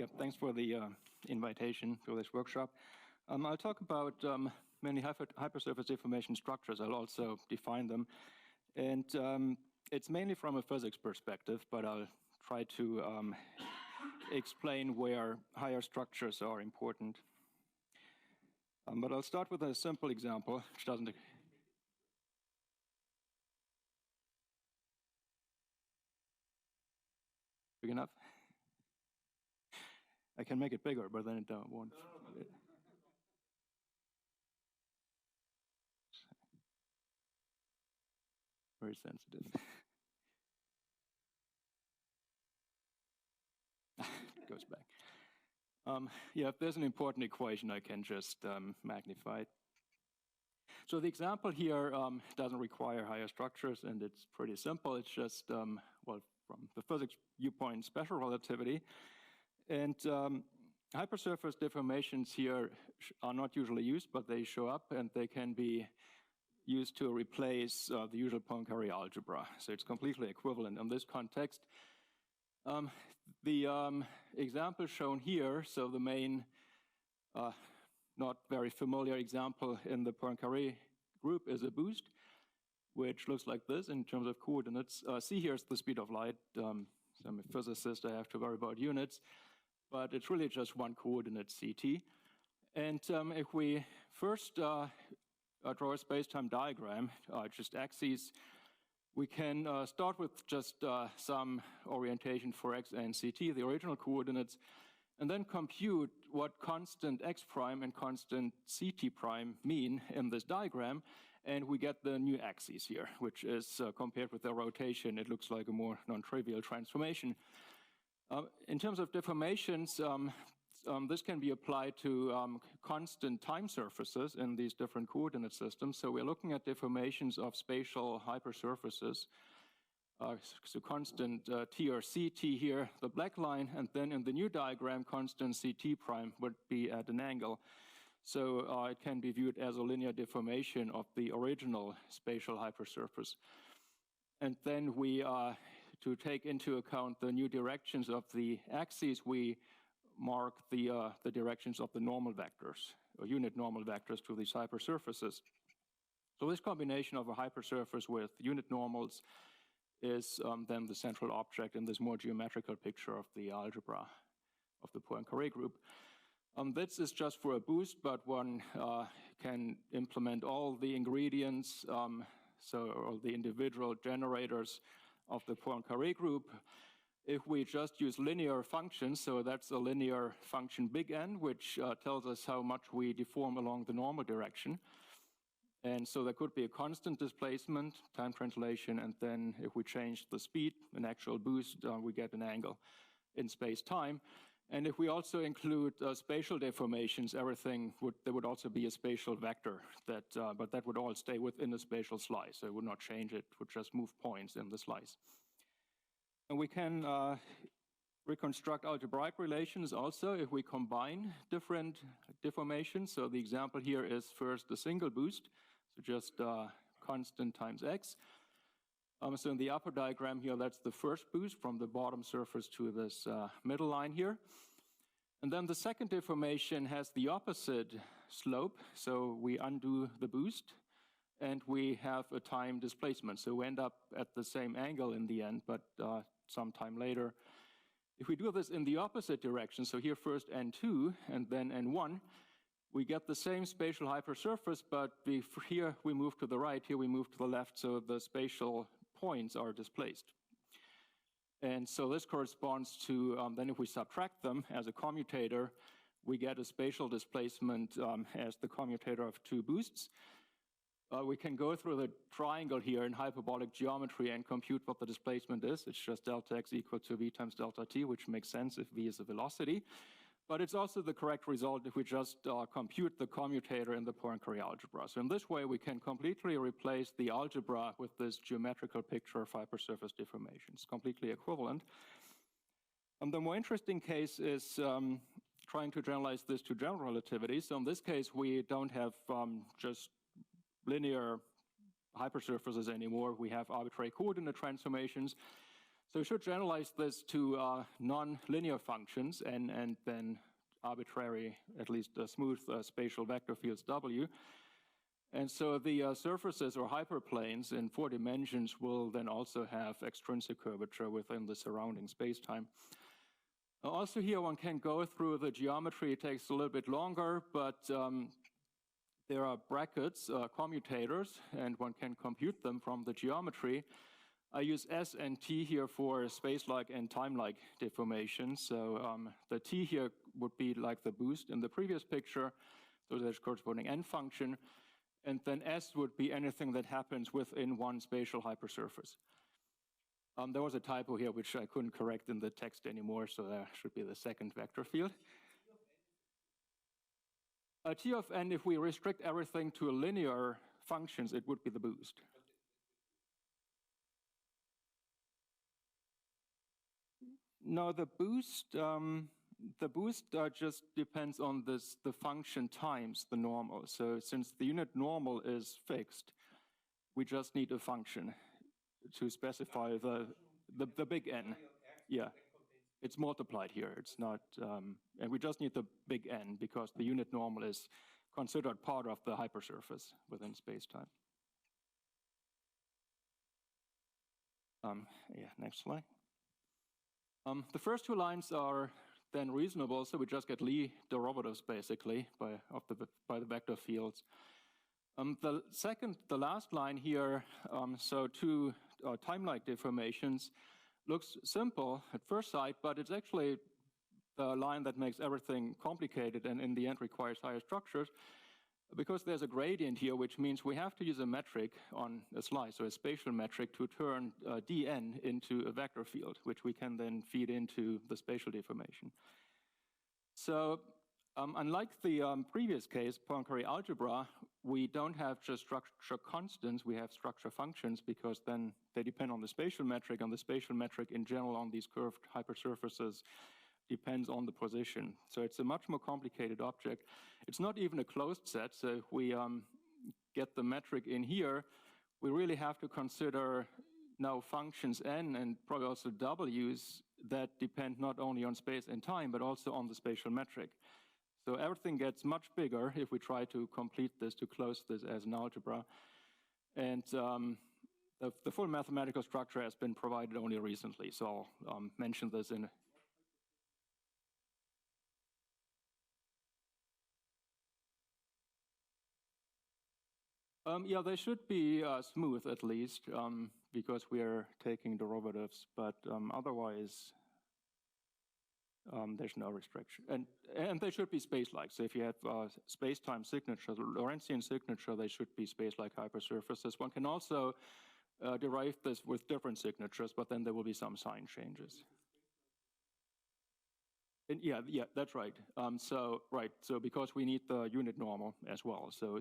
Yeah, thanks for the invitation to this workshop. I'll talk about many hypersurface deformation structures. I'll also define them. And it's mainly from a physics perspective, but I'll try to explain where higher structures are important. But I'll start with a simple example, which doesn't... Big enough? I can make it bigger, but then it won't. Very sensitive. It goes back. Yeah, if there's an important equation, I can just magnify it. So the example here doesn't require higher structures, and it's pretty simple. It's just, well, from the physics viewpoint, special relativity. And hypersurface deformations here are not usually used, but they show up, and they can be used to replace the usual Poincaré algebra. So it's completely equivalent in this context. The example shown here, so the main not very familiar example in the Poincaré group is a boost, which looks like this in terms of coordinates. C here is the speed of light. So I'm a physicist, I have to worry about units, but it's really just one coordinate, ct. And if we first draw a space-time diagram, just axes, we can start with just some orientation for x and ct, the original coordinates, and then compute what constant x prime and constant ct prime mean in this diagram, and we get the new axes here, which is compared with the rotation, it looks like a more non-trivial transformation. In terms of deformations, this can be applied to constant time surfaces in these different coordinate systems. So we're looking at deformations of spatial hypersurfaces. So constant t or ct here, the black line, and then in the new diagram, constant ct prime would be at an angle. So it can be viewed as a linear deformation of the original spatial hypersurface. And then we, to take into account the new directions of the axes, we mark the directions of the normal vectors, or unit normal vectors to these hypersurfaces. So this combination of a hypersurface with unit normals is then the central object in this more geometrical picture of the algebra of the Poincaré group. This is just for a boost, but one can implement all the ingredients, so all the individual generators of the Poincaré group. If we just use linear functions, so that's a linear function big N, which tells us how much we deform along the normal direction. And so there could be a constant displacement, time translation, and then if we change the speed, an actual boost, we get an angle in space-time. And if we also include spatial deformations, there would also be a spatial vector, but that would all stay within a spatial slice. So it would not change, it would just move points in the slice. And we can reconstruct algebraic relations also if we combine different deformations. So the example here is first a single boost, so just constant times x. So in the upper diagram here, that's the first boost from the bottom surface to this middle line here. And then the second deformation has the opposite slope, so we undo the boost, and we have a time displacement. So we end up at the same angle in the end, but some time later. If we do this in the opposite direction, so here first n2 and then n1, we get the same spatial hypersurface, but here we move to the right, here we move to the left, so the spatial points are displaced. And so this corresponds to, then if we subtract them as a commutator, we get a spatial displacement as the commutator of two boosts. We can go through the triangle here in hyperbolic geometry and compute what the displacement is. It's just delta x equal to v times delta t, which makes sense if v is a velocity. But it's also the correct result if we just compute the commutator in the Poincaré algebra. So in this way, we can completely replace the algebra with this geometrical picture of hypersurface deformations, completely equivalent. And the more interesting case is trying to generalize this to general relativity. So in this case, we don't have just linear hypersurfaces anymore. We have arbitrary coordinate transformations. So we should generalize this to non-linear functions and then arbitrary, at least smooth spatial vector fields W. And so the surfaces or hyperplanes in 4 dimensions will then also have extrinsic curvature within the surrounding spacetime. Also here one can go through the geometry. It takes a little bit longer, but there are brackets, commutators, and one can compute them from the geometry. I use S and T here for spacelike and timelike deformation. So the T here would be like the boost in the previous picture, so there's corresponding n function. And then S would be anything that happens within one spatial hypersurface. There was a typo here which I couldn't correct in the text anymore, so there should be the second vector field. T of n, if we restrict everything to linear functions, it would be the boost. No, the boost just depends on the function times the normal. So since the unit normal is fixed, we just need a function to specify the big N. Yeah, it's multiplied here. It's not, and we just need the big N because the unit normal is considered part of the hypersurface within spacetime. Yeah, next slide. The first 2 lines are then reasonable, so we just get Lie derivatives basically by the vector fields. The last line here, so 2 timelike deformations, looks simple at first sight, but it's actually the line that makes everything complicated and in the end requires higher structures, because there's a gradient here, which means we have to use a metric on a slice, so a spatial metric, to turn dn into a vector field, which we can then feed into the spatial deformation. So unlike the previous case, Poincare algebra, we don't have just structure constants, we have structure functions, because then they depend on the spatial metric, and the spatial metric in general on these curved hypersurfaces depends on the position. So it's a much more complicated object. It's not even a closed set, so if we get the metric in here, we really have to consider now functions n and probably also w's that depend not only on space and time, but also on the spatial metric. So everything gets much bigger if we try to complete this, to close this as an algebra. And the full mathematical structure has been provided only recently, so I'll mention this in. Yeah, they should be smooth at least, because we are taking derivatives, but otherwise there's no restriction. And they should be space-like. So if you have space-time signatures, Lorentzian signature, they should be space-like hypersurfaces. One can also derive this with different signatures, but then there will be some sign changes. And yeah, that's right. So because we need the unit normal as well. So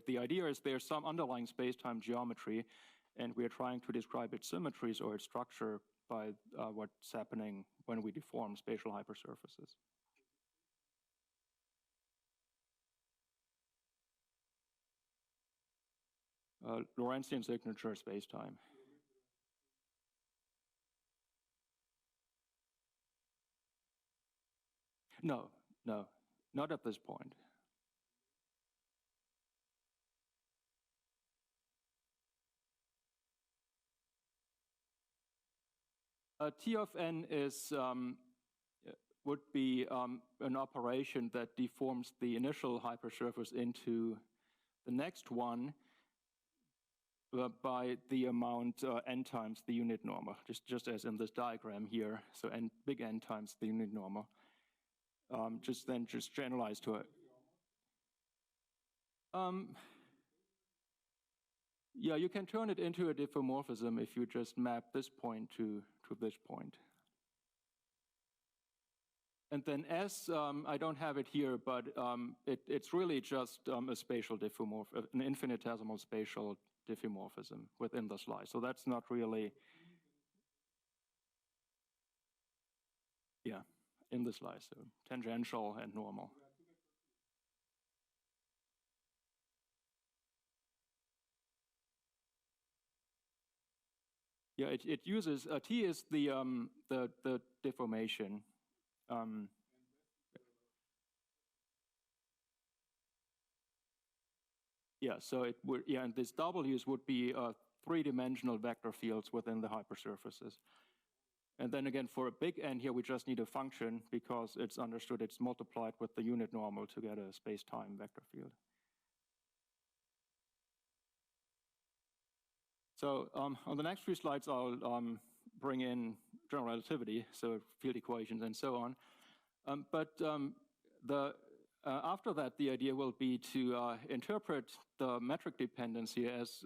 the idea is there's some underlying space-time geometry, and we are trying to describe its symmetries or its structure by what's happening when we deform spatial hypersurfaces. Lorentzian signature space-time. No, not at this point. T of n is would be an operation that deforms the initial hypersurface into the next one by the amount n times the unit normal, just as in this diagram here. So n, big N times the unit normal. Just generalize to it. Yeah, you can turn it into a diffeomorphism if you just map this point to this point. And then S, I don't have it here, but it's really just a spatial diffeomorphism, an infinitesimal spatial diffeomorphism within the slice. So that's not really, yeah, in the slice, so tangential and normal. Yeah, it uses T is the deformation. Yeah, so it would, yeah, and these W's would be three-dimensional vector fields within the hypersurfaces. And then again, for a big N here, we just need a function because it's understood it's multiplied with the unit normal to get a space-time vector field. So on the next few slides, I'll bring in general relativity, so field equations and so on. After that, the idea will be to interpret the metric dependency as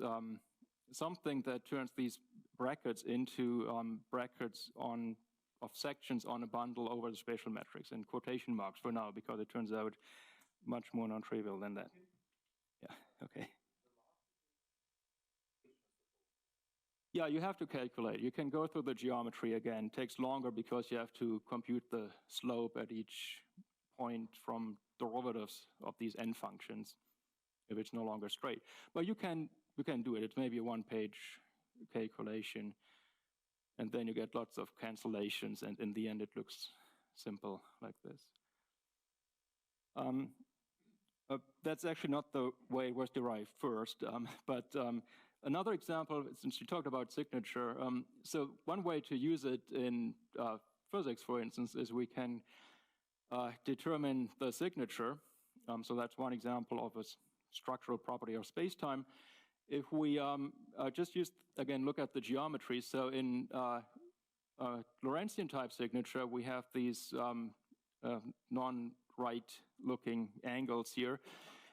something that turns these brackets into brackets of sections on a bundle over the spatial metrics, and quotation marks for now, because it turns out much more non-trivial than that. Yeah, okay. Yeah, you have to calculate. You can go through the geometry again. It takes longer because you have to compute the slope at each point from derivatives of these n functions if it's no longer straight. But you can do it. It's maybe a one-page calculation, and then you get lots of cancellations, and in the end it looks simple like this. That's actually not the way it was derived first, but another example, since you talked about signature, so one way to use it in physics, for instance, is we can determine the signature. So that's one example of a structural property of space-time. If we just use, again, look at the geometry. So in Lorentzian type signature, we have these non-right looking angles here.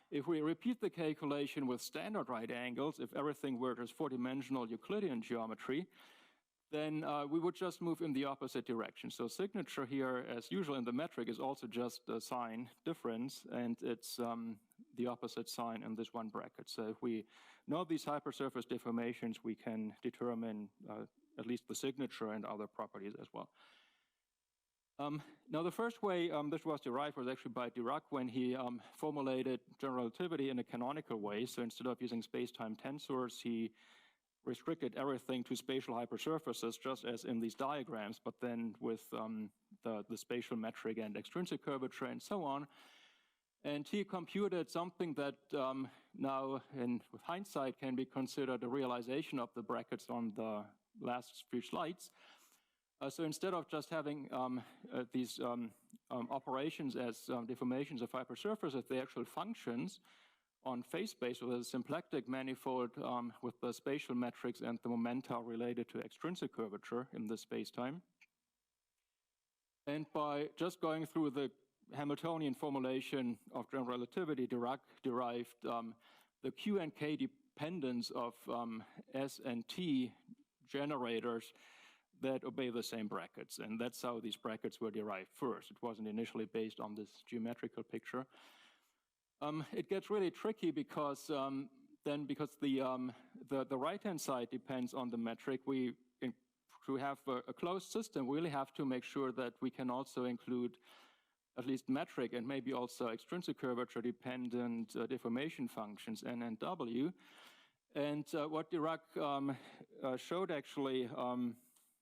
If we repeat the calculation with standard right angles, if everything were just four-dimensional Euclidean geometry, then we would just move in the opposite direction. So signature here, as usual in the metric, is also just a sign difference, and it's the opposite sign in this one bracket. So if we know these hypersurface deformations, we can determine at least the signature and other properties as well. Now, the first way this was derived was actually by Dirac when he formulated general relativity in a canonical way. So instead of using space-time tensors, he restricted everything to spatial hypersurfaces, just as in these diagrams, but then with the spatial metric and extrinsic curvature and so on. And he computed something that now, with hindsight, can be considered a realization of the brackets on the last few slides. So instead of just having these operations as deformations of hypersurfaces, the actual functions on phase space with a symplectic manifold with the spatial metrics and the momenta related to extrinsic curvature in the space-time. And by just going through the Hamiltonian formulation of general relativity, Dirac derived the Q and K dependence of S and T generators that obey the same brackets. And that's how these brackets were derived first. It wasn't initially based on this geometrical picture. It gets really tricky because because the right-hand side depends on the metric, to have a closed system, we really have to make sure that we can also include at least metric and maybe also extrinsic curvature dependent deformation functions, N and W. And what Dirac showed actually,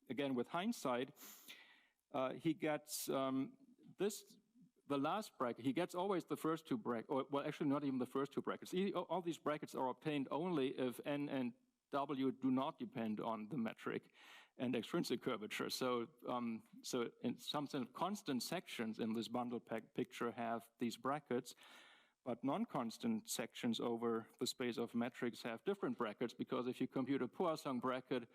again with hindsight, he gets the last bracket, he gets always the first two brackets, or well, actually not even the first two brackets. All these brackets are obtained only if N and W do not depend on the metric and extrinsic curvature. So, so in some sense, constant sections in this bundle picture have these brackets, but non-constant sections over the space of metrics have different brackets, because if you compute a Poisson bracket,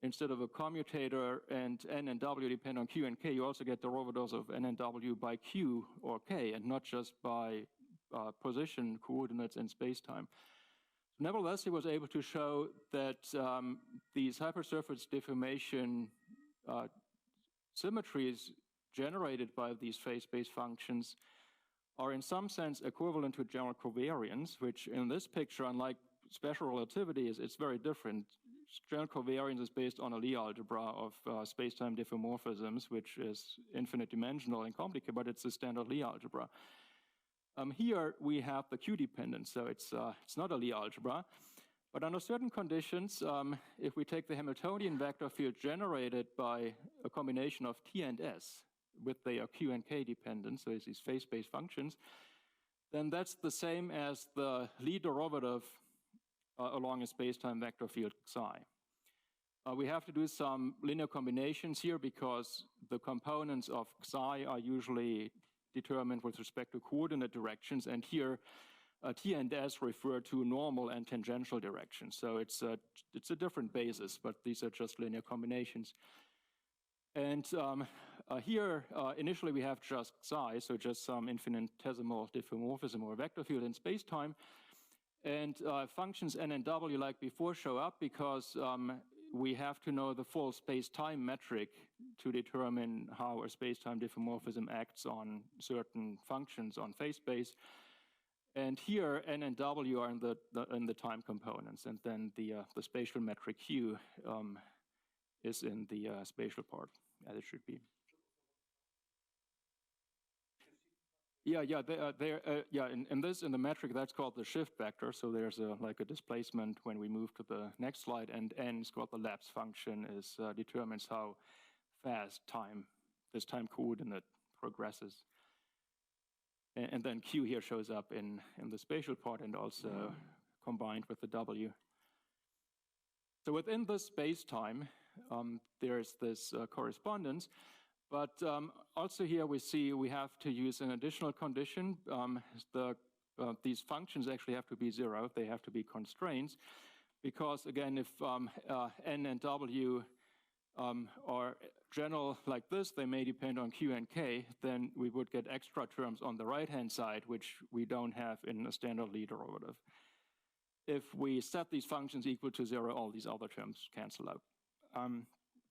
instead of a commutator and N and W depend on Q and K, you also get derivatives of N and W by Q or K, and not just by position coordinates in space-time. Nevertheless, he was able to show that these hypersurface deformation symmetries generated by these phase-space functions are in some sense equivalent to general covariance, which in this picture, unlike special relativity, it's very different. General covariance is based on a Lie algebra of space-time diffeomorphisms, which is infinite dimensional and complicated, but it's a standard Lie algebra. Here we have the Q dependence, so it's not a Lie algebra, But under certain conditions, if we take the Hamiltonian vector field generated by a combination of T and S with their Q and K dependence, so it's these phase-space functions, then that's the same as the Lie derivative along a space-time vector field psi. We have to do some linear combinations here because the components of psi are usually determined with respect to coordinate directions, and here T and S refer to normal and tangential directions. So it's a different basis, but these are just linear combinations. And here, initially we have just psi, so just some infinitesimal diffeomorphism or vector field in space-time. And functions n and w, like before, show up because we have to know the full space-time metric to determine how a space-time diffeomorphism acts on certain functions on phase space. And here, n and w are in the time components, and then the spatial metric q is in the spatial part, as it should be. Yeah, in the metric, that's called the shift vector. So there's like a displacement when we move to the next slide, and n is called the lapse function, determines how fast this time coordinate progresses. And then q here shows up in the spatial part and also combined with the w. So within this space-time, there's this correspondence. But also here we see we have to use an additional condition. These functions actually have to be zero. They have to be constraints. Because again, if n and w are general like this, they may depend on q and k, then we would get extra terms on the right-hand side, which we don't have in a standard Lie derivative. If we set these functions equal to zero, all these other terms cancel out.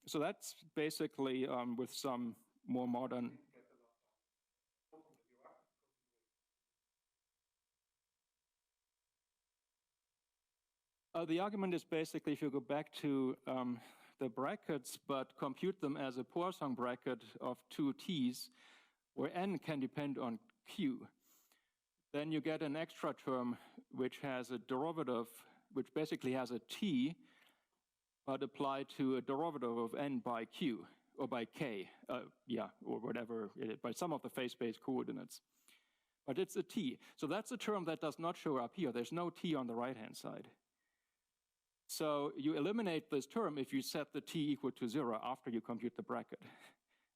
So that's basically with some more modern. The argument is basically if you go back to the brackets, but compute them as a Poisson bracket of two t's, where n can depend on q, then you get an extra term which has a derivative, which basically has a t, but applied to a derivative of n by q, or by k, or whatever, by some of the phase-space coordinates. But it's a t. So that's a term that does not show up here. There's no t on the right-hand side. So you eliminate this term if you set the t equal to zero after you compute the bracket.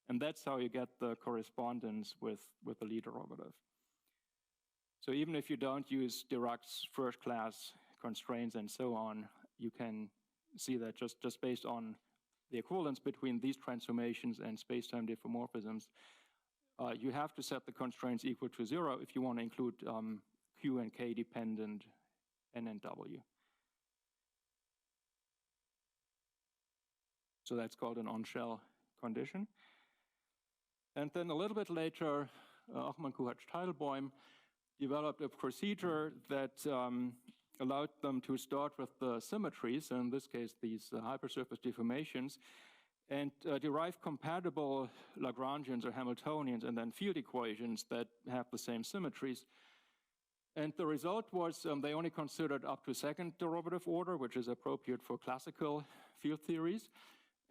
And that's how you get the correspondence with the Lie derivative. So even if you don't use Dirac's first-class constraints and so on, you can see that just based on the equivalence between these transformations and space-time diffeomorphisms, you have to set the constraints equal to zero if you want to include q and k dependent n and w. So that's called an on-shell condition. And then a little bit later, Ochman, Kuhach, Teitelbaum developed a procedure that allowed them to start with the symmetries, in this case, these hypersurface deformations, and derive compatible Lagrangians or Hamiltonians and then field equations that have the same symmetries. And the result was they only considered up to second derivative order, which is appropriate for classical field theories.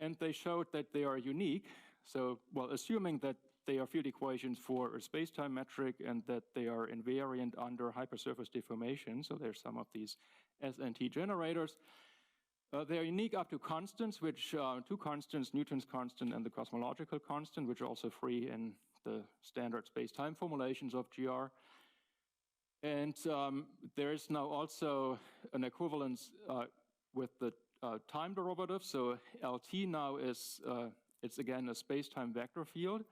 And they showed that they are unique. So, well, assuming that they are field equations for a space-time metric and that they are invariant under hypersurface deformation, so there's some of these S and T generators. They are unique up to constants, which two constants, Newton's constant and the cosmological constant, which are also free in the standard space-time formulations of GR. And there is now also an equivalence with the time derivative. So LT now is, it's again a space-time vector field,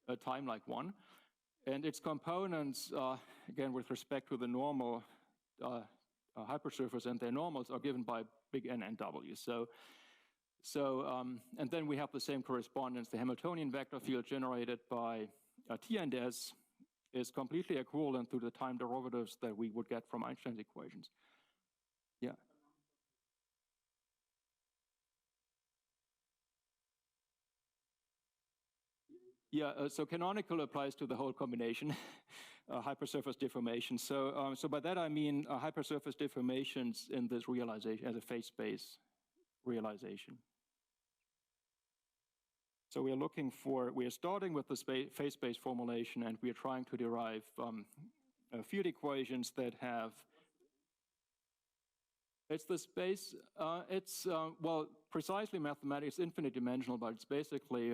a time like one. And its components, again, with respect to the normal hypersurface and their normals are given by big N and W. And then we have the same correspondence. The Hamiltonian vector field generated by T and S is completely equivalent to the time derivatives that we would get from Einstein's equations. Yeah. Yeah, so canonical applies to the whole combination. hypersurface deformations. So by that I mean hypersurface deformations in this realization as a phase space realization. So we are starting with the phase space formulation, and we are trying to derive field equations that have. It's the space. Well, precisely mathematics, infinite dimensional, but it's basically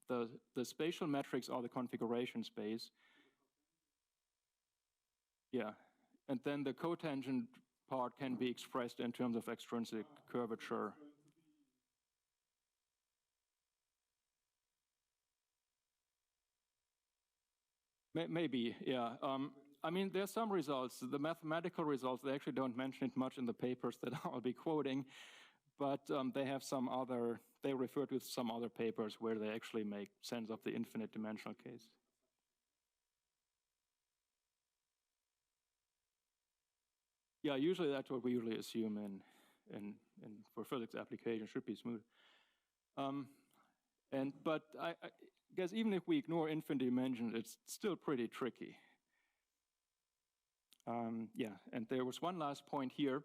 the spatial metrics are the configuration space. Yeah, and then the cotangent part can be expressed in terms of extrinsic curvature. Maybe, yeah. I mean, there's some results. The mathematical results, they actually don't mention it much in the papers that I'll be quoting, but they have some other, they refer to some other papers where they actually make sense of the infinite dimensional case. Yeah, usually that's what we usually assume in for physics application, should be smooth. But I guess even if we ignore infinite dimensions, it's still pretty tricky. Yeah, and there was one last point here.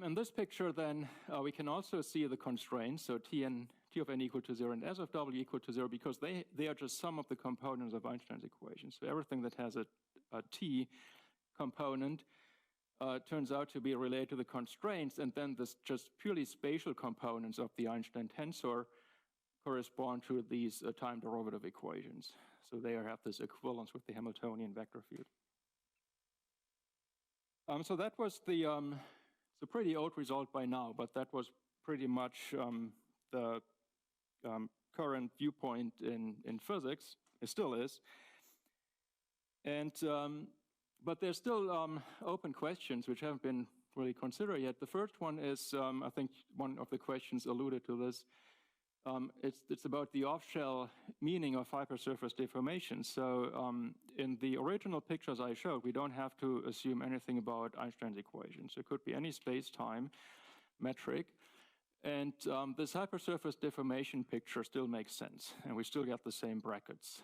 In this picture, then, we can also see the constraints, so T of n equal to 0 and S of W equal to 0, because they are just some of the components of Einstein's equation. So everything that has a T component turns out to be related to the constraints, and then this just purely spatial components of the Einstein tensor correspond to these time derivative equations. So they have this equivalence with the Hamiltonian vector field. So that was it's a pretty old result by now, but that was pretty much the current viewpoint in physics. It still is. And but there's still open questions which haven't been really considered yet. The first one is, I think one of the questions alluded to this. It's about the off-shell meaning of hypersurface deformation. So in the original pictures I showed, we don't have to assume anything about Einstein's equations. It could be any space-time metric. And this hypersurface deformation picture still makes sense. And we still get the same brackets.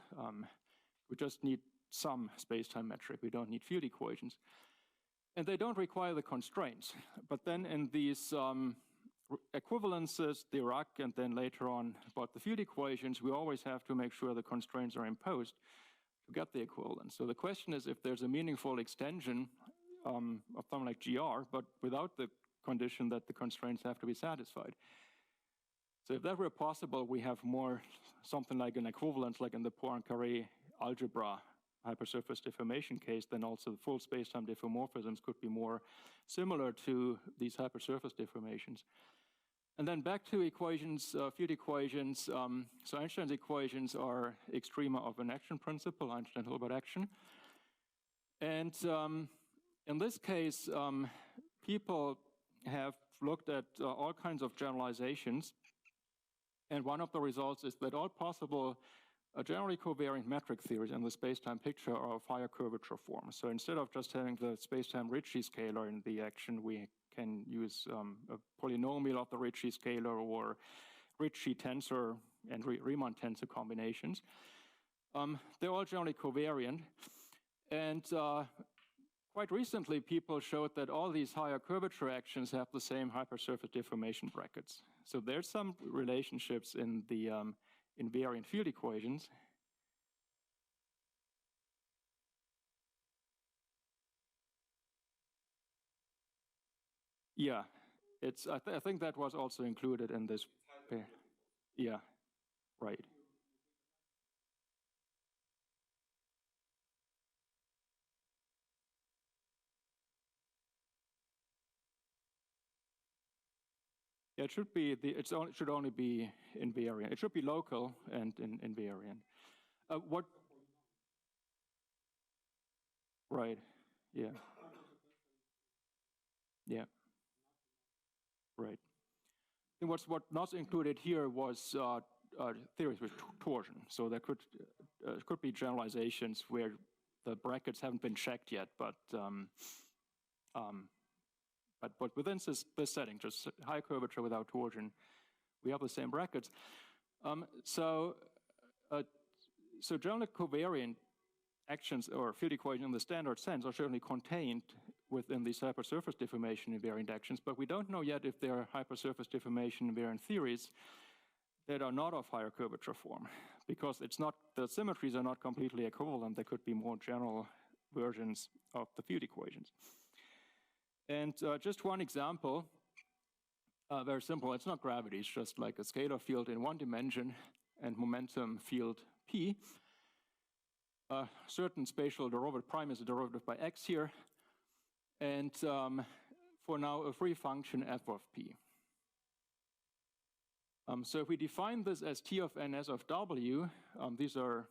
We just need some space-time metric. We don't need field equations. And they don't require the constraints. But then in these equivalences, Dirac, and then later on about the field equations, we always have to make sure the constraints are imposed to get the equivalence. So the question is if there's a meaningful extension of something like GR, but without the condition that the constraints have to be satisfied. So if that were possible, we have more something like an equivalence, like in the Poisson algebra hypersurface deformation case, then also the full space-time diffeomorphisms could be more similar to these hypersurface deformations. And then back to equations, field equations. So Einstein's equations are extrema of an action principle, Einstein-Hilbert action. And in this case, people have looked at all kinds of generalizations. And one of the results is that all possible generally covariant metric theories in the space-time picture are of higher curvature form. So instead of just having the space-time Ricci scalar in the action, we can use a polynomial of the Ricci scalar or Ricci tensor and Riemann tensor combinations. They're all generally covariant. And quite recently, people showed that all these higher curvature actions have the same hypersurface deformation brackets. So there's some relationships in the invariant field equations. Yeah, I think that was also included in this. Yeah, right. Yeah, it should be it should only be invariant. It should be local and invariant. What? Right. Yeah. Yeah. Right. And what not included here was theories with torsion. So there could be generalizations where the brackets haven't been checked yet, but within this setting, just high curvature without torsion, we have the same brackets. So generally covariant actions or field equations in the standard sense are certainly contained within these hypersurface deformation invariant actions, but we don't know yet if there are hypersurface deformation invariant theories that are not of higher curvature form, because it's not, the symmetries are not completely equivalent. There could be more general versions of the field equations. And just one example, very simple. It's not gravity. It's just like a scalar field in one dimension and momentum field P. Certain spatial derivative prime is a derivative by x here. And for now, a free function f of P. So if we define this as T of n s of w, these are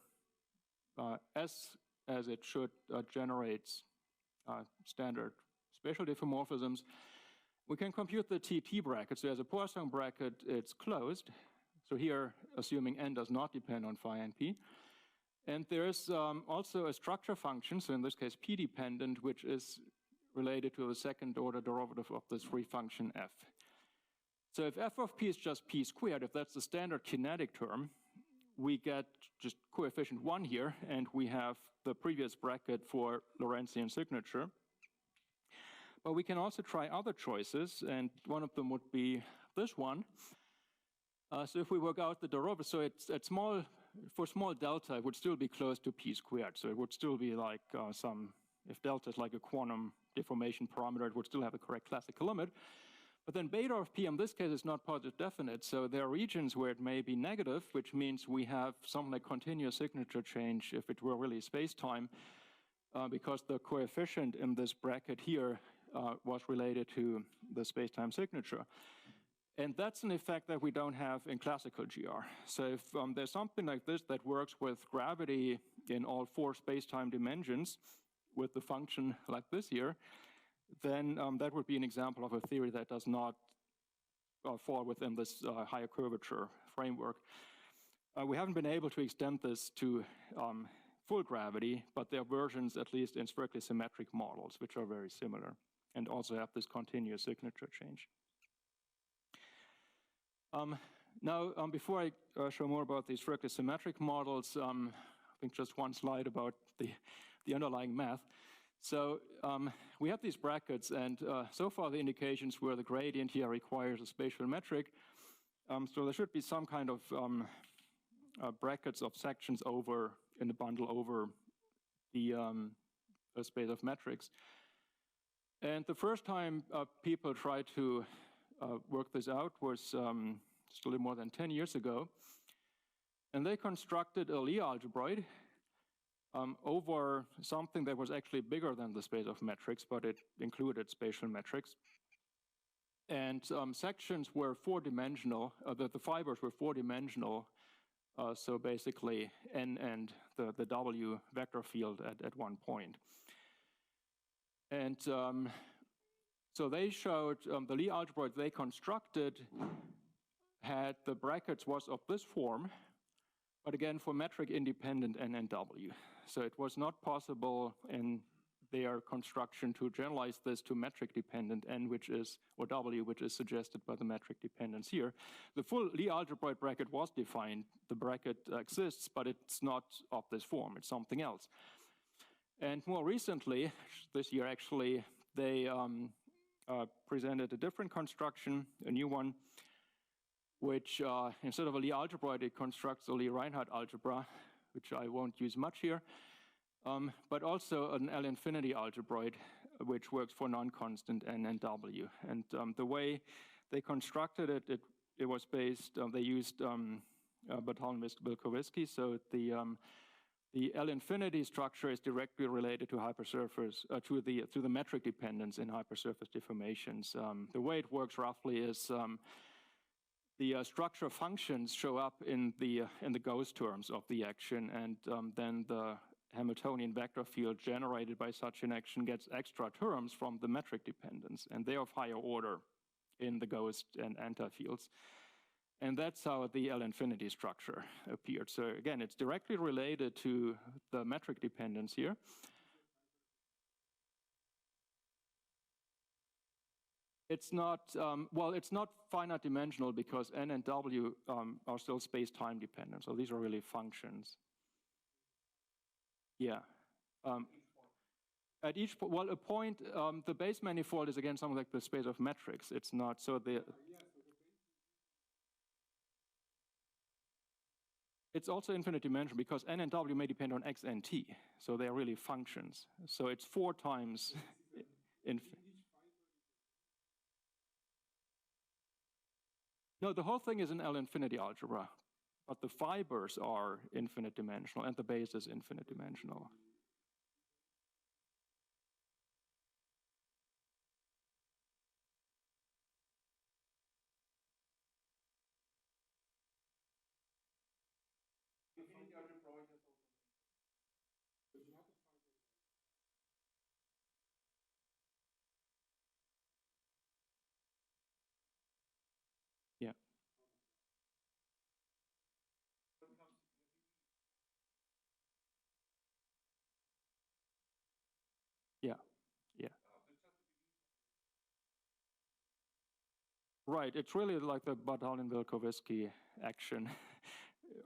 S as it should generates standard spatial diffeomorphisms. We can compute the TT bracket. So as a Poisson bracket, it's closed. So here, assuming n does not depend on phi and p. And there's also a structure function, so in this case p-dependent, which is related to the second order derivative of this free function f. So if f of p is just p squared, if that's the standard kinetic term, we get just coefficient 1 here, and we have the previous bracket for Lorentzian signature. But we can also try other choices, and one of them would be this one. So if we work out the derivative, so it's at small, for small delta, it would still be close to p squared. So it would still be like if delta is like a quantum deformation parameter, it would still have the correct classical limit. But then beta of p in this case is not positive definite. So there are regions where it may be negative, which means we have something like continuous signature change if it were really space-time, because the coefficient in this bracket here was related to the space-time signature. And that's an effect that we don't have in classical GR. So if there's something like this that works with gravity in all 4 space-time dimensions with the function like this here, then that would be an example of a theory that does not fall within this higher curvature framework. We haven't been able to extend this to full gravity, but there are versions, at least in strictly symmetric models, which are very similar and also have this continuous signature change. Now, before I show more about these strictly symmetric models, I think just one slide about the underlying math. So we have these brackets, and so far the indications were the gradient here requires a spatial metric. So there should be some kind of brackets of sections over in the bundle over the space of metrics. And the first time people tried to work this out was just a little more than 10 years ago. And they constructed a Lie algebroid over something that was actually bigger than the space of metrics, but it included spatial metrics. And sections were 4-dimensional, the fibers were 4-dimensional, so basically n and the w vector field at one point. And so they showed the Lie algebroid they constructed had the brackets was of this form, but again for metric independent n and w. So it was not possible in their construction to generalize this to metric dependent n, which is, or w, which is suggested by the metric dependence here. The full Lie algebroid bracket was defined. The bracket exists, but it's not of this form. It's something else. And more recently, this year actually, they presented a different construction, a new one, which instead of a Lie algebroid, it constructs a Lie-Reinhardt algebra, which I won't use much here, but also an L-infinity algebroid, which works for non-constant n and w. And the way they constructed it, it was based, they used Bertalan-Wilkowiski, so the L-infinity structure is directly related to hypersurface, to the metric dependence in hypersurface deformations. The way it works roughly is the structure functions show up in the ghost terms of the action, and then the Hamiltonian vector field generated by such an action gets extra terms from the metric dependence, and they're of higher order in the ghost and anti-fields. And that's how the L-infinity structure appeared. So again, it's directly related to the metric dependence here. It's not, well, it's not finite dimensional because n and w are still space-time dependent. So these are really functions. Yeah, At each, well, a point, the base manifold is again something like the space of metrics. It's not, so the... It's also infinite dimensional because n and w may depend on x and t, so they're really functions. So it's 4 times infinite. No, the whole thing is an L-infinity algebra, but the fibers are infinite dimensional and the base is infinite dimensional. Yeah. Yeah. Yeah. Right. It's really like the Bojowald-Wilkowski action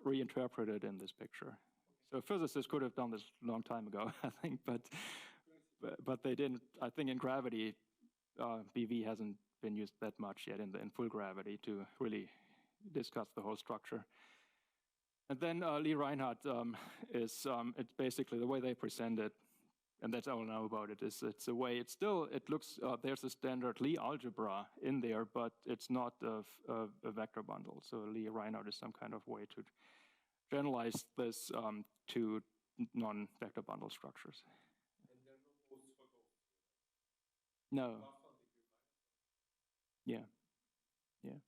reinterpreted in this picture. So physicists could have done this a long time ago, I think, but they didn't. I think in gravity, BV hasn't been used that much yet in full gravity to really discuss the whole structure. And then Lee Reinhardt it's basically the way they present it, and that's all I know about it, is it's a way, it looks, there's a standard Lie algebra in there, but it's not a vector bundle. So Lee Reinhardt is some kind of way to generalize this to non-vector bundle structures. And there are no posts for ghosts here, right? No. Yeah. Yeah.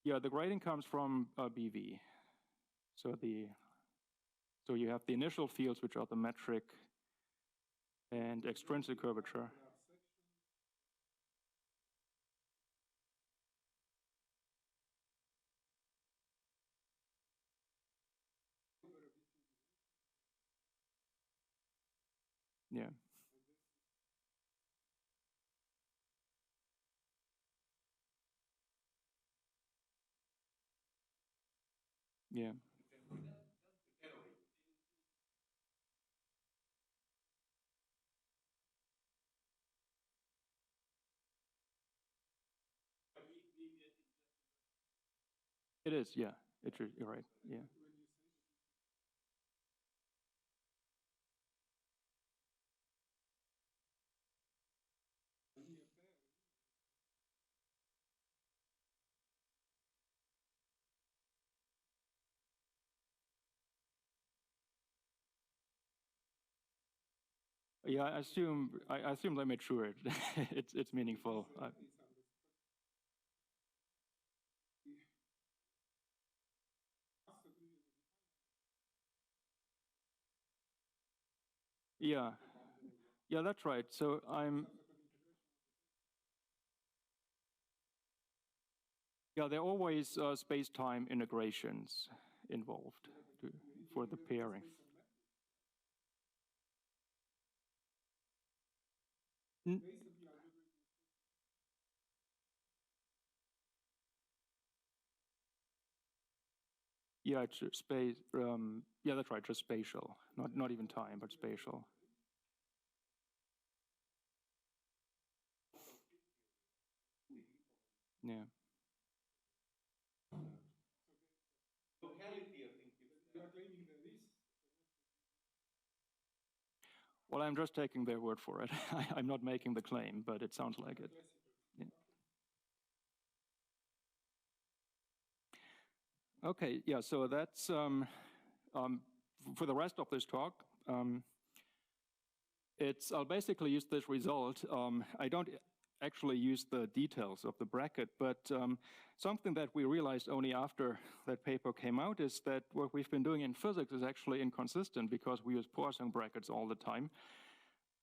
Yeah, the grading comes from BV. So you have the initial fields, which are the metric and extrinsic curvature. Yeah. Yeah. It is, yeah. You're right, yeah. Yeah, I assume they made sure it's meaningful. Yeah, yeah, that's right. So yeah, there are always space-time integrations involved for the pairing. Yeah, it's space. Yeah, that's right. Just spatial, not even time, but spatial. Yeah. Locality, I think, gives that. Well, I'm just taking their word for it. I'm not making the claim, but it sounds like it. Yeah. Okay. Yeah. So that's for the rest of this talk. I'll basically use this result. I don't actually use the details of the bracket, but something that we realized only after that paper came out is that what we've been doing in physics is actually inconsistent because we use Poisson brackets all the time.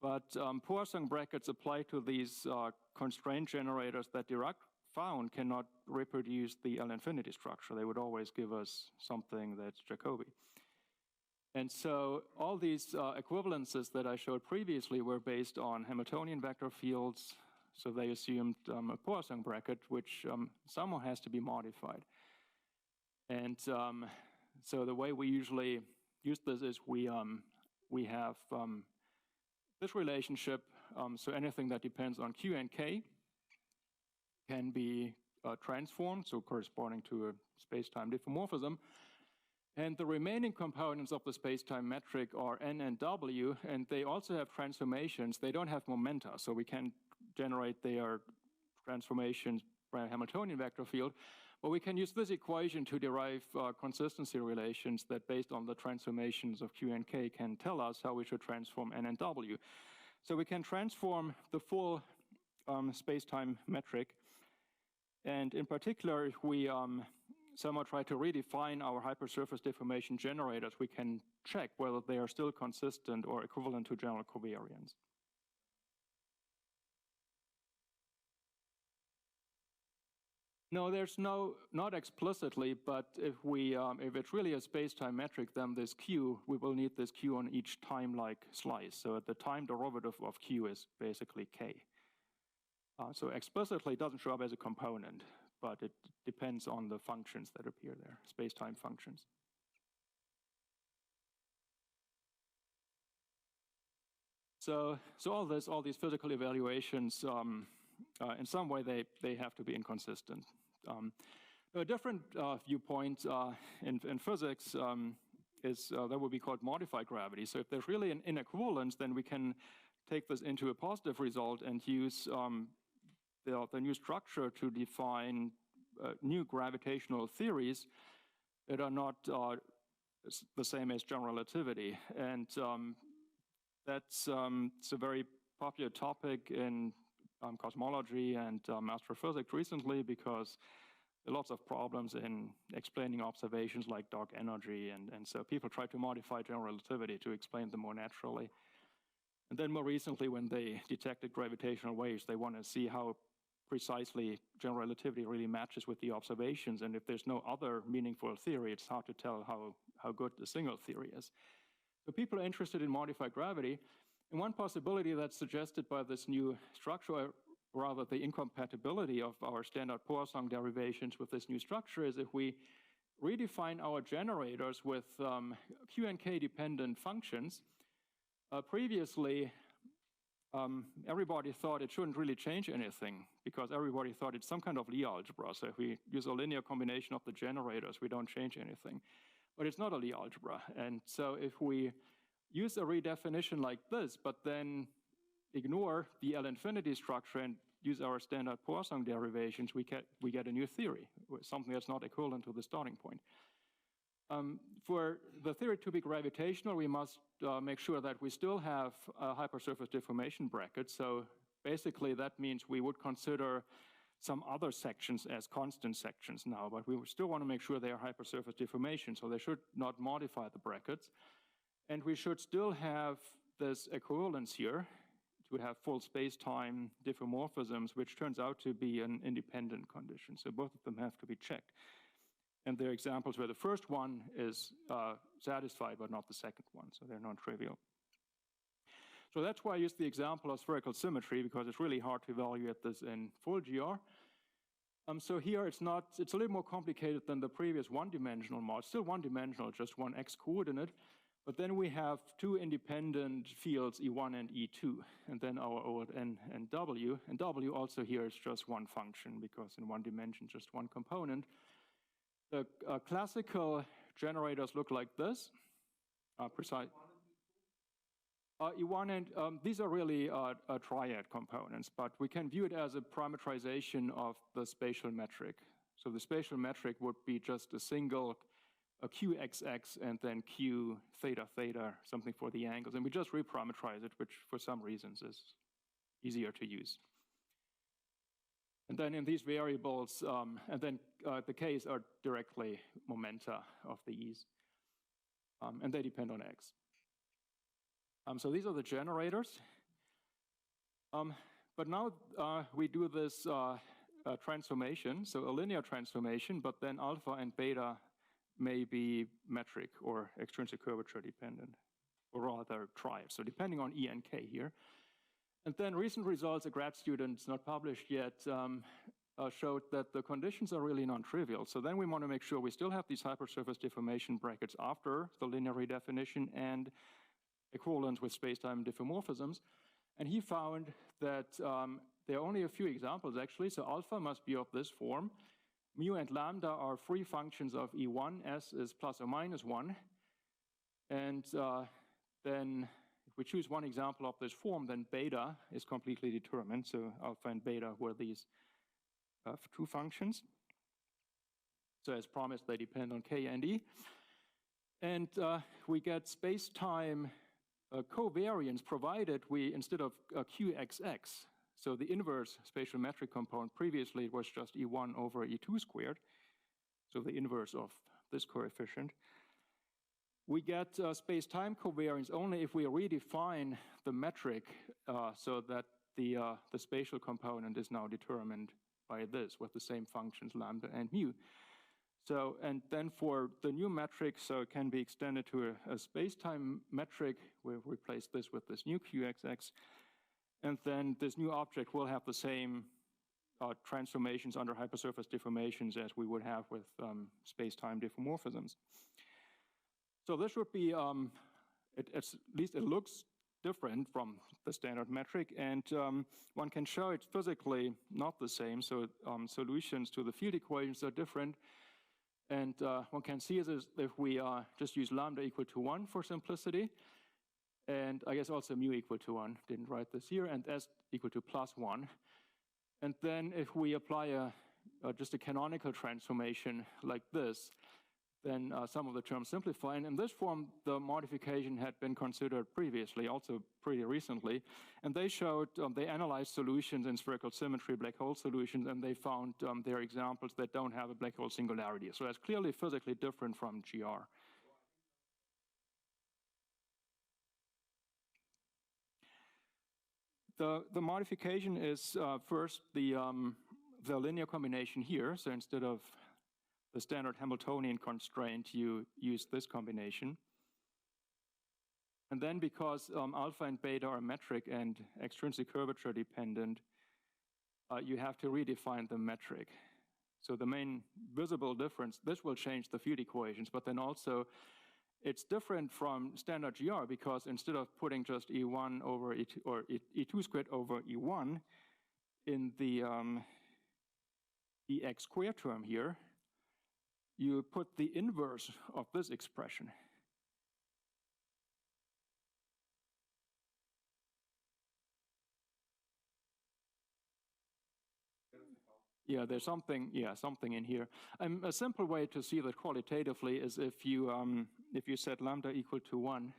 But Poisson brackets apply to these constraint generators that Dirac found cannot reproduce the L-infinity structure. They would always give us something that's Jacobi. And so all these equivalences that I showed previously were based on Hamiltonian vector fields. So they assumed a Poisson bracket, which somehow has to be modified. And so the way we usually use this is we have this relationship. So anything that depends on Q and K can be transformed, so corresponding to a space-time diffeomorphism. And the remaining components of the space-time metric are n and w, and they also have transformations. They don't have momenta, so we can generate their transformations by a Hamiltonian vector field. But we can use this equation to derive consistency relations that, based on the transformations of Q and K, can tell us how we should transform n and w. So we can transform the full space-time metric. And in particular, if we somehow try to redefine our hypersurface deformation generators, we can check whether they are still consistent or equivalent to general covariance. No, there's not explicitly, but if it's really a space-time metric, then this Q, we will need this Q on each time-like slice. So the time derivative of Q is basically K. So explicitly it doesn't show up as a component, but it depends on the functions that appear there, space-time functions. So all these physical evaluations, in some way they have to be inconsistent. A different viewpoint in physics is that would be called modified gravity. So if there's really an inequivalence, then we can take this into a positive result and use the new structure to define new gravitational theories that are not the same as general relativity. And that's it's a very popular topic in cosmology and astrophysics recently, because there are lots of problems in explaining observations like dark energy. And so people try to modify general relativity to explain them more naturally. And then more recently, when they detected gravitational waves, they want to see how precisely general relativity really matches with the observations. And if there's no other meaningful theory, it's hard to tell how good the single theory is. So people are interested in modified gravity. And one possibility that's suggested by this new structure, or rather the incompatibility of our standard Poisson derivations with this new structure, is if we redefine our generators with Q and K dependent functions. Previously, everybody thought it shouldn't really change anything, because everybody thought it's some kind of Lie algebra. So if we use a linear combination of the generators, we don't change anything. But it's not a Lie algebra. And so if we use a redefinition like this, but then ignore the L-infinity structure and use our standard Poisson derivations, we get a new theory, something that's not equivalent to the starting point. For the theory to be gravitational, we must make sure that we still have a hypersurface deformation bracket. So basically that means we would consider some other sections as constant sections now, but we still want to make sure they are hypersurface deformation, so they should not modify the brackets. And we should still have this equivalence here to have full space-time diffeomorphisms, which turns out to be an independent condition. So both of them have to be checked. And there are examples where the first one is satisfied, but not the second one, so they're non-trivial. So that's why I use the example of spherical symmetry, because it's really hard to evaluate this in full GR. So here it's a little more complicated than the previous one-dimensional model. Still one-dimensional, just one x coordinate. But then we have two independent fields, E1 and E2, and then our old n and w. And w also here is just one function, because in one dimension, just one component. The classical generators look like this, precise. E1 and these are really triad components, but we can view it as a parametrization of the spatial metric. So the spatial metric would be just a single qxx and then q theta theta, something for the angles. And we just reparameterize it, which for some reasons is easier to use. And then in these variables, and then the k's are directly momenta of the e's, and they depend on x. So these are the generators. But now we do this transformation, so a linear transformation, but then alpha and beta may be metric or extrinsic curvature dependent, or rather triad. So depending on E and K here. And then recent results, a grad student, not published yet, showed that the conditions are really non-trivial. So then we want to make sure we still have these hypersurface deformation brackets after the linear redefinition and equivalent with space-time diffeomorphisms. And he found that there are only a few examples, actually. So alpha must be of this form. Mu and lambda are free functions of E1. S is plus or minus 1. And then if we choose one example of this form, then beta is completely determined. So alpha and beta were these two functions. So as promised, they depend on K and E. And we get space-time covariance provided we, instead of QXX, so the inverse spatial metric component, previously it was just E1 over E2 squared, so the inverse of this coefficient. We get space-time covariance only if we redefine the metric so that the spatial component is now determined by this with the same functions lambda and mu. So, and then for the new metric, so it can be extended to a space-time metric. We've replaced this with this new QXX. And then this new object will have the same transformations under hypersurface deformations as we would have with space-time diffeomorphisms. So this would be, at least it looks different from the standard metric, and one can show it's physically not the same. So solutions to the field equations are different. And one can see this if we just use lambda equal to 1 for simplicity, and I guess also mu equal to 1, didn't write this here, and s equal to plus 1. And then if we apply just a canonical transformation like this, then some of the terms simplify. And in this form, the modification had been considered previously, also pretty recently. And they showed, they analyzed solutions in spherical symmetry, black hole solutions, and they found there are examples that don't have a black hole singularity. So that's clearly physically different from GR. The modification is first the linear combination here. So instead of the standard Hamiltonian constraint, you use this combination. And then because alpha and beta are metric and extrinsic curvature dependent, you have to redefine the metric. So the main visible difference, this will change the field equations, but then also it's different from standard GR because instead of putting just E1 over E2, or E2 squared over E1 in the EX squared term here, you put the inverse of this expression. Yeah, there's something, something in here. A simple way to see that qualitatively is if you set lambda equal to 1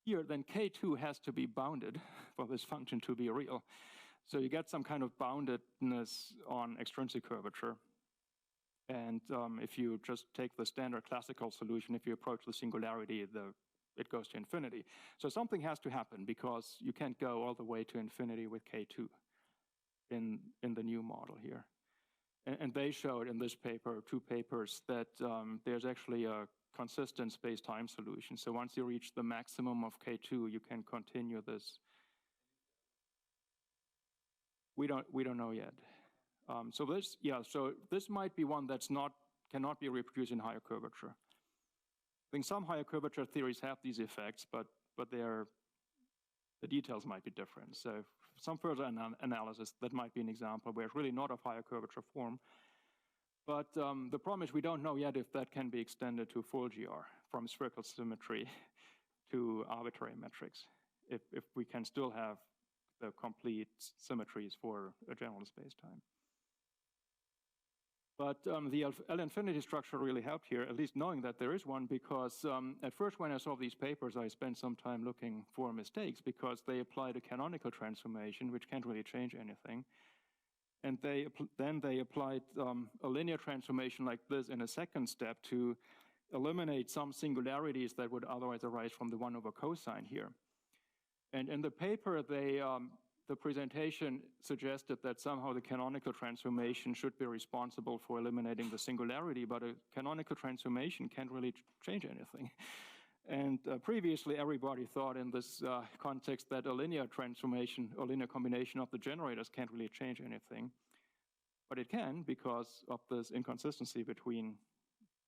here, then K2 has to be bounded for this function to be real. So you get some kind of boundedness on extrinsic curvature. And if you just take the standard classical solution, if you approach the singularity, it goes to infinity. So something has to happen because you can't go all the way to infinity with K2 in the new model here. And they showed in this paper, 2 papers, that there's actually a consistent space-time solution. So once you reach the maximum of K2, you can continue this. We don't know yet. So this might be one that's cannot be reproduced in higher curvature. I think some higher curvature theories have these effects, but the details might be different. So some further analysis, that might be an example where it's really not of higher curvature form. But the problem is we don't know yet if that can be extended to full GR from spherical symmetry to arbitrary metrics, if we can still have the complete symmetries for a general space-time. But the L-infinity structure really helped here, at least knowing that there is one, because at first when I saw these papers, I spent some time looking for mistakes because they applied a canonical transformation, which can't really change anything. And then they applied a linear transformation like this in a second step to eliminate some singularities that would otherwise arise from the 1 over cosine here. And in the paper, they the presentation suggested that somehow the canonical transformation should be responsible for eliminating the singularity, but a canonical transformation can't really change anything. And previously, everybody thought in this context that a linear transformation or linear combination of the generators can't really change anything. But it can, because of this inconsistency between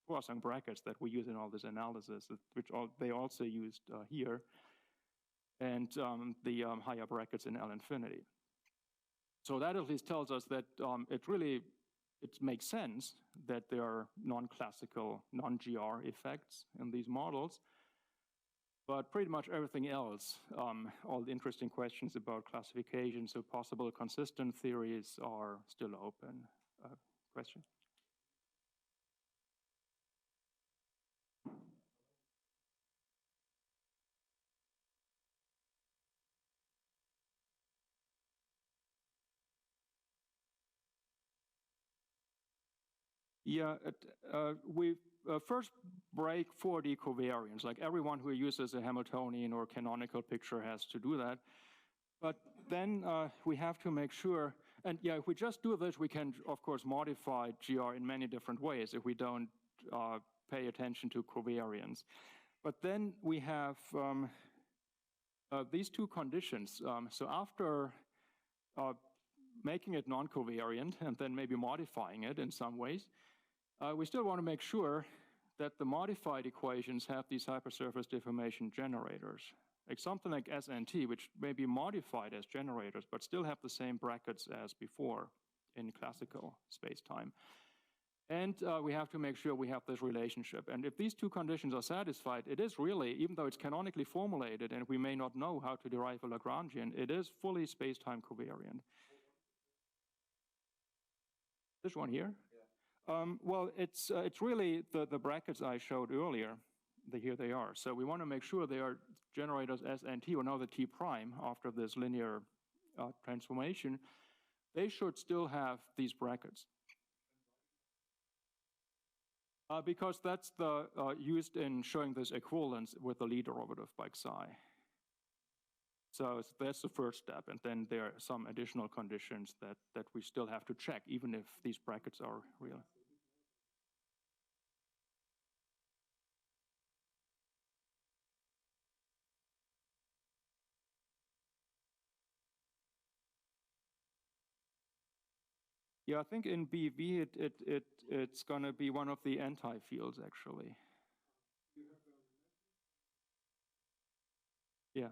Poisson brackets that we use in all this analysis, which they also used here, and the higher brackets in L infinity. So that at least tells us that it makes sense that there are non-classical, non-GR effects in these models. But pretty much everything else, all the interesting questions about classification, so possible consistent theories are still open. Question? Yeah, we first break 4D covariance. Like everyone who uses a Hamiltonian or canonical picture has to do that. But then we have to make sure, and yeah, if we just do this, we can, of course, modify GR in many different ways if we don't pay attention to covariance. But then we have these two conditions. So after making it non-covariant and then maybe modifying it in some ways, we still want to make sure that the modified equations have these hypersurface deformation generators. Like something like SNT, which may be modified as generators, but still have the same brackets as before in classical space-time. And we have to make sure we have this relationship. And if these two conditions are satisfied, it is really, even though it's canonically formulated and we may not know how to derive a Lagrangian, it is fully space-time covariant. This one here? Well, it's really the brackets I showed earlier. Here they are. So we want to make sure they are generators S and T, or now the T prime after this linear transformation. They should still have these brackets. Because that's the used in showing this equivalence with the Lie derivative by Xi. So that's the first step, and then there are some additional conditions that we still have to check, even if these brackets are real. Yeah, I think in BV it's going to be one of the anti-fields, actually. Yeah.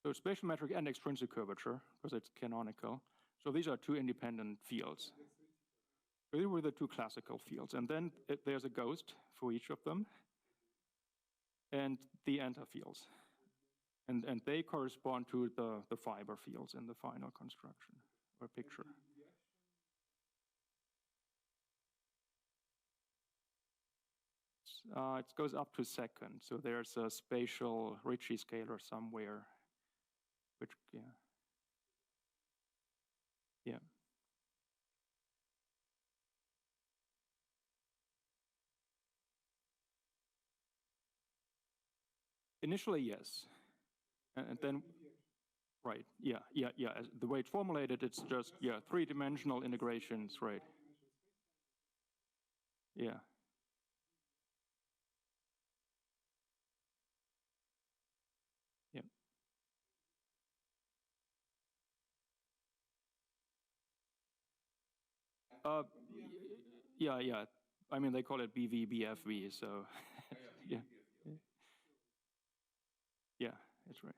So spatial metric and extrinsic curvature, because it's canonical. So these are two independent fields. So these were the two classical fields. And then there's a ghost for each of them, and the antifields. And they correspond to the fiber fields in the final construction or picture. It goes up to second. So there's a spatial Ricci scalar somewhere, which, yeah. Yeah. Initially, yes. And then, right, yeah. The way it's formulated, it's just, yeah, three-dimensional integrations, right. Yeah. Yeah. Yeah. I mean, they call it BV, BFV, so yeah. Yeah, that's right.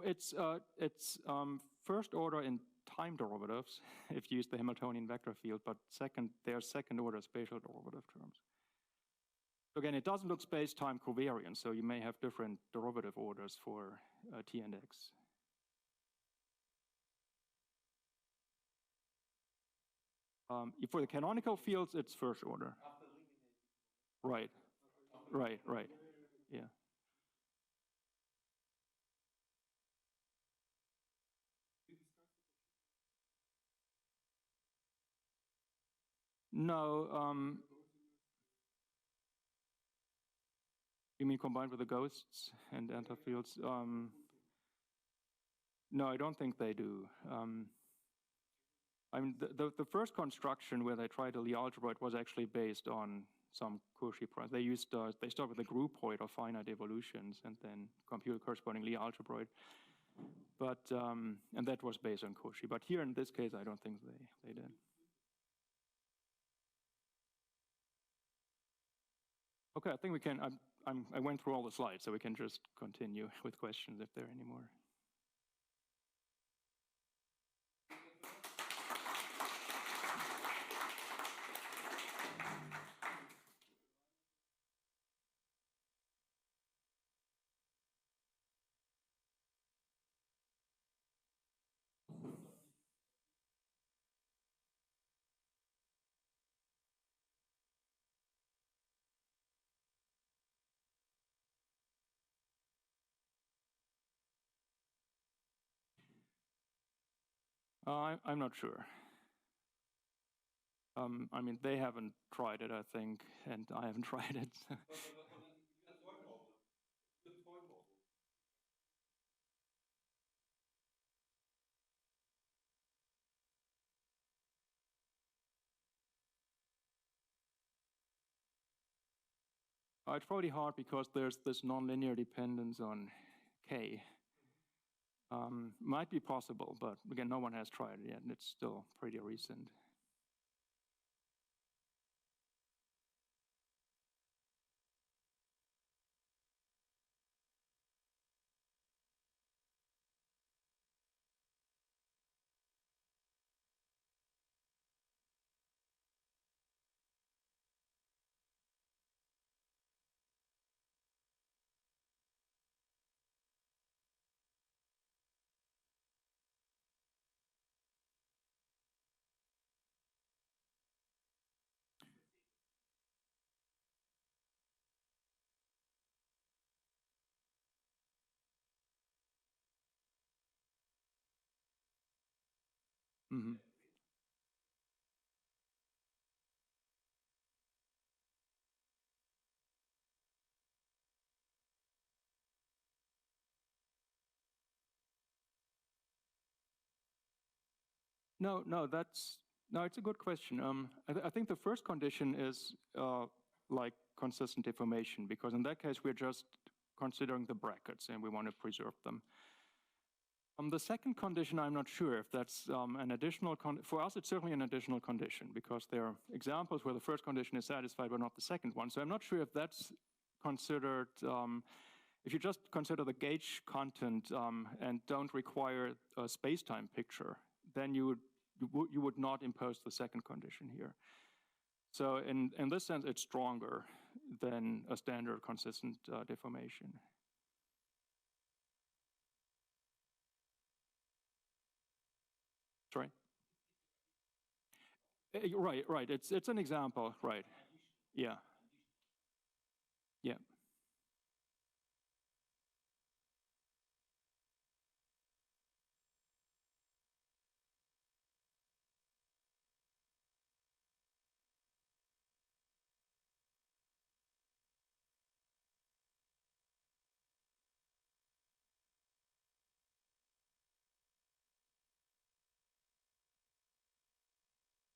It's first order in time derivatives if you use the Hamiltonian vector field, but they're second order spatial derivative terms. So again, it doesn't look space-time covariant, so you may have different derivative orders for T and X. For the canonical fields, it's first order. Right, right, right. Yeah. No, you mean combined with the ghosts and antifields? No, I don't think they do. I mean, the first construction where they tried a Lie algebroid was actually based on some Cauchy primes. They start with a groupoid of finite evolutions and then compute a corresponding Lie algebroid. But and that was based on Cauchy. But here in this case, I don't think they did. Okay, I think we can. I went through all the slides, so we can just continue with questions if there are any more. I'm not sure. I mean, they haven't tried it, I think, and I haven't tried it. It's probably hard because there's this nonlinear dependence on K. Might be possible, but again, no one has tried it yet, and it's still pretty recent. Mm-hmm. No, it's a good question. I think the first condition is like consistent deformation, because in that case, we're just considering the brackets and we want to preserve them. The second condition, I'm not sure if that's an additional, for us, it's certainly an additional condition, because there are examples where the first condition is satisfied, but not the second one. So I'm not sure if that's considered, if you just consider the gauge content and don't require a space-time picture, then you would not impose the second condition here. So in this sense, it's stronger than a standard consistent deformation. Sorry? Right. It's an example, right? Yeah. Yeah.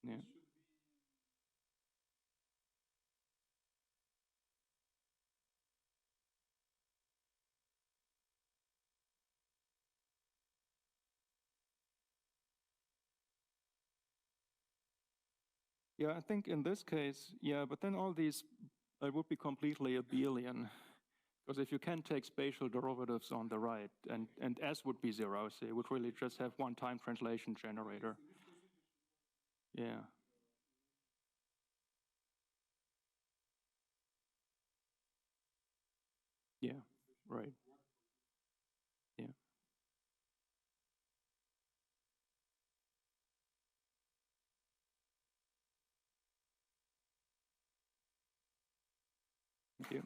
Yeah. Yeah, I think in this case, yeah, but then all these, it would be completely abelian. Because if you can take spatial derivatives on the right, and S would be zero, so you would really just have one time translation generator. Yeah. Yeah, right. Yeah. you.